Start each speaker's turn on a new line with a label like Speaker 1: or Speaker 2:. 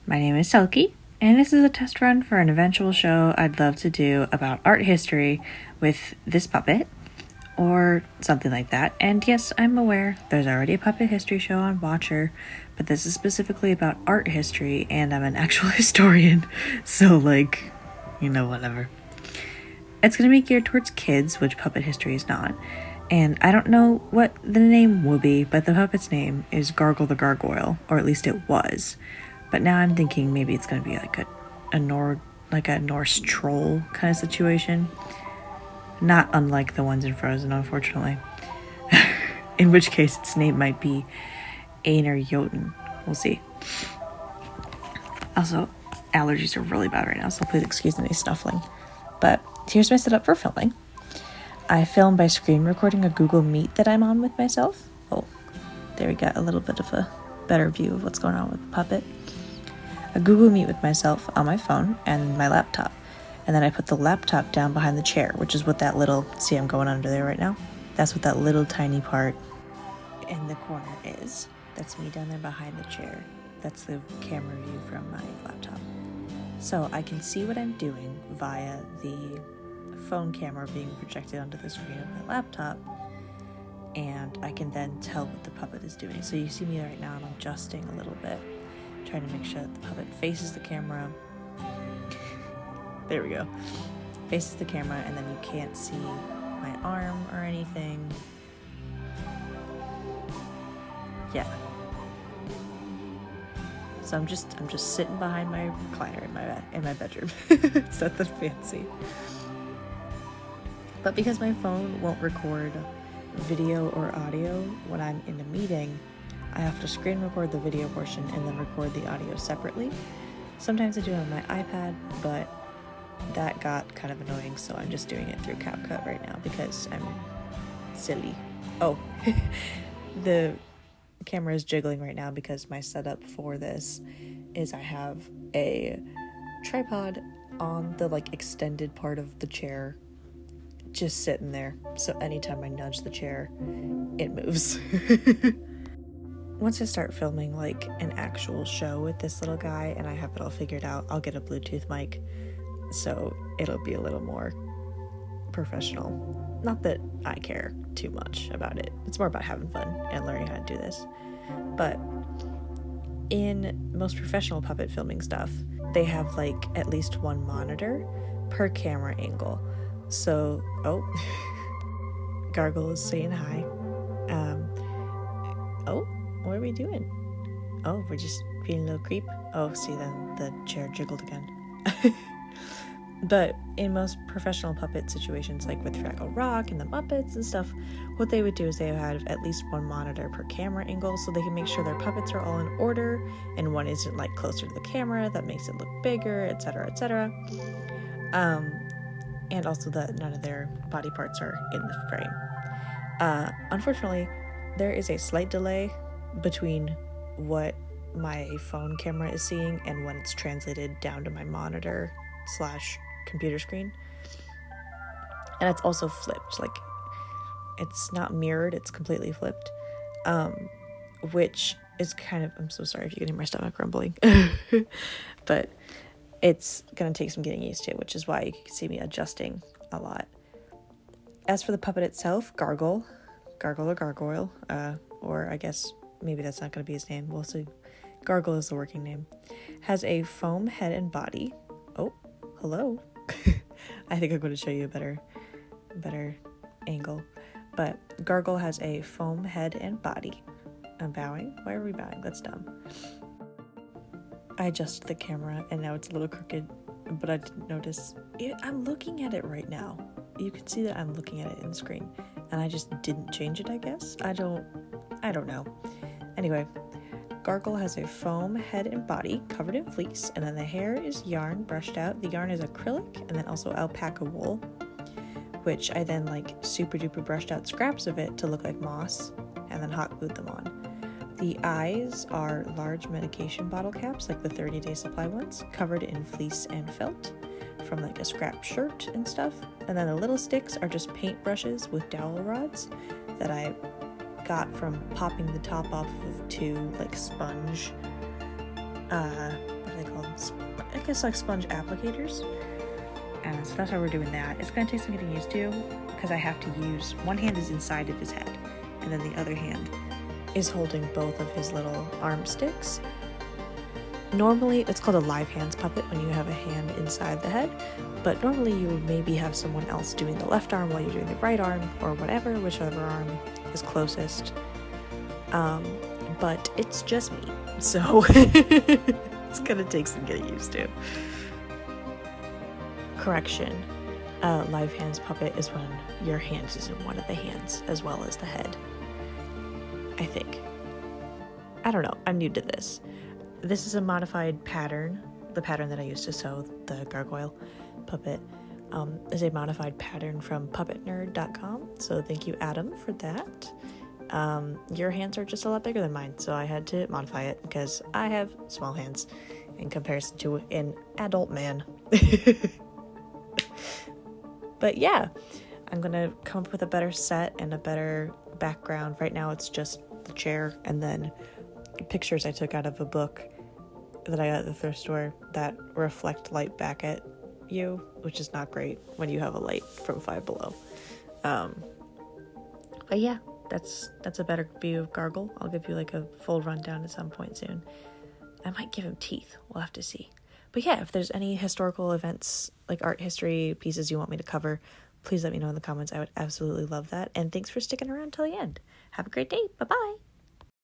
Speaker 1: My name is Selkie, and this is a test run for an eventual show I'd love to do about art history with this puppet, or something like that. And yes, I'm aware there's already a puppet history show on Watcher, but this is specifically about art history, and I'm an actual historian, so whatever. It's gonna be geared towards kids, which puppet history is not. And I don't know what the name will be, but the puppet's name is Gargle the Gargoyle, or at least it was. But now I'm thinking maybe it's going to be like a Norse troll kind of situation. Not unlike the ones in Frozen, unfortunately. In which case its name might be Einar Jotun. We'll see. Also, allergies are really bad right now, so please excuse any snuffling. But here's my setup for filming. I film by screen recording a Google Meet that I'm on with myself. Oh, there we got a little bit of a better view of what's going on with the puppet. A Google Meet with myself on my phone and my laptop. And then I put the laptop down behind the chair, which is what that little, see I'm going under there right now? That's what that little tiny part in the corner is. That's me down there behind the chair. That's the camera view from my laptop. So I can see what I'm doing via the phone camera being projected onto the screen of my laptop. And I can then tell what the puppet is doing. So you see me right now, I'm adjusting a little bit, trying to make sure that the puppet faces the camera. There we go. Faces the camera, and then you can't see my arm or anything. Yeah. So I'm just sitting behind my recliner in my bedroom. It's nothing fancy. But because my phone won't record video or audio when I'm in a meeting, I have to screen record the video portion and then record the audio separately. Sometimes I do it on my iPad, but that got kind of annoying, so I'm just doing it through CapCut right now because I'm silly. Oh, the camera is jiggling right now because my setup for this is I have a tripod on the extended part of the chair just sitting there, so anytime I nudge the chair, it moves. Once I start filming an actual show with this little guy and I have it all figured out, I'll get a Bluetooth mic, so it'll be a little more professional. Not that I care too much about it. It's more about having fun and learning how to do this. But in most professional puppet filming stuff, they have at least one monitor per camera angle. So, Gargle is saying hi. What are we doing? Oh, we're just being a little creep. Oh, see, then the chair jiggled again. But in most professional puppet situations, like with Fraggle Rock and the Muppets and stuff, what they would do is they would have at least one monitor per camera angle so they can make sure their puppets are all in order and one isn't closer to the camera that makes it look bigger, etc., etc. And also that none of their body parts are in the frame. Unfortunately, there is a slight delay between what my phone camera is seeing and when it's translated down to my monitor / computer screen. And it's also flipped. It's not mirrored, it's completely flipped. Which is kind of, I'm so sorry if you can hear my stomach rumbling. But it's going to take some getting used to, which is why you can see me adjusting a lot. As for the puppet itself, Gargle or Gargoyle, or I guess maybe that's not going to be his name. We'll see. Gargle is the working name. Has a foam head and body. Oh, hello. I think I'm going to show you a better angle. But Gargle has a foam head and body. I'm bowing. Why are we bowing? That's dumb. I adjusted the camera and now it's a little crooked, but I didn't notice. I'm looking at it right now. You can see that I'm looking at it in the screen and I just didn't change it, I guess. I don't know. Anyway, Gargle has a foam head and body covered in fleece, and then the hair is yarn brushed out. The yarn is acrylic and then also alpaca wool, which I then super duper brushed out scraps of it to look like moss and then hot glued them on. The eyes are large medication bottle caps, like the 30-day supply ones, covered in fleece and felt from a scrap shirt and stuff. And then the little sticks are just paint brushes with dowel rods that I got from popping the top off of two sponge what do guess like sponge applicators. And so that's why we're doing that. It's going to take some getting used to because I have to use, one hand is inside of his head and then the other hand is holding both of his little arm sticks. Normally, it's called a live hands puppet when you have a hand inside the head, but normally you would maybe have someone else doing the left arm while you're doing the right arm, or whatever, whichever arm is closest. But it's just me, so it's gonna take some getting used to. Correction, live hands puppet is when your hand is in one of the hands as well as the head. I think. I don't know, I'm new to this. This is a modified pattern. The pattern that I used to sew the gargoyle puppet is a modified pattern from puppetnerd.com. So thank you, Adam, for that. Your hands are just a lot bigger than mine, so I had to modify it because I have small hands in comparison to an adult man. But yeah, I'm gonna come up with a better set and a better background. Right now it's just the chair and then pictures I took out of a book that I got at the thrift store that reflect light back at you, which is not great when you have a light from Five Below. But yeah, that's a better view of Gargle. I'll give you like a full rundown at some point soon. I might give him teeth. We'll have to see. But yeah, if there's any historical events, like art history pieces you want me to cover, please let me know in the comments. I would absolutely love that. And thanks for sticking around till the end. Have a great day. Bye-bye.